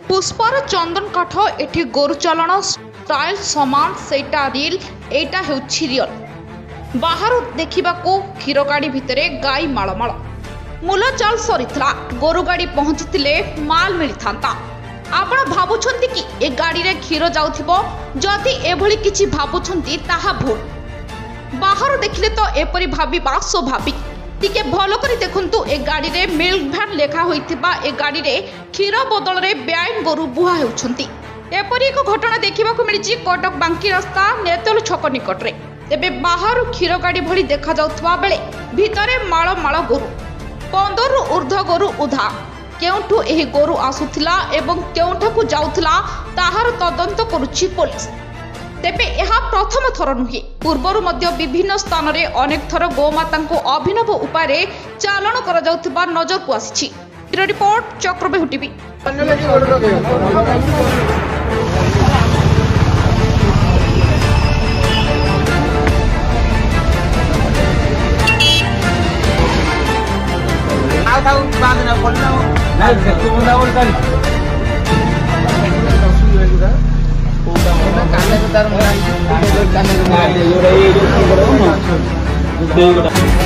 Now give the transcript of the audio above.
पुष्पार चंदन काठ एठी गोरु चलन स्टाइल समान सेटा रिल एटा हेउछि रियल बाहर देखा क्षीर गाड़ी भितरे गाई मालमाल मूल चाल सरीला गोरु गाड़ी पहुंची माल मिलता आपण भावुंट कि ए गाड़ी रे क्षीर जाउथिबो जदि एभली किछि भावुंट ताहा भूल बाहर देखिले तो एपरी भाविबा स्वाभाविक टिके भल करी देखंतु ए गाड़ी रे मिल्क भ्यान लेखा होइथिबा ए गाड़ी रे क्षीर बदल रे बेआईन गोरु बुहा हेउछंती एपरी एक घटना देखिबाकू मिलिछि कटक बांकी रास्ता नेतल छक निकट रे तेबे बाहर क्षीर गाड़ी भली देखा जाउथबा बेले भितरे माळ माळ गोरु 15 रु ऊर्ध्व गोरु उधा केउठु एही गोरु आसुथिला एवं केउठकू जाउथिला ताहार तदंत करूछि पुलिस तेबे यह प्रथम थर नुहे पूर्वर मध्य विभिन्न स्थान रे अनेक थर गोमाता को अभिनव उपाय चालन करा जाउथिबा नजर को आसी। रिपोर्ट चक्रबेहू टीवी। काने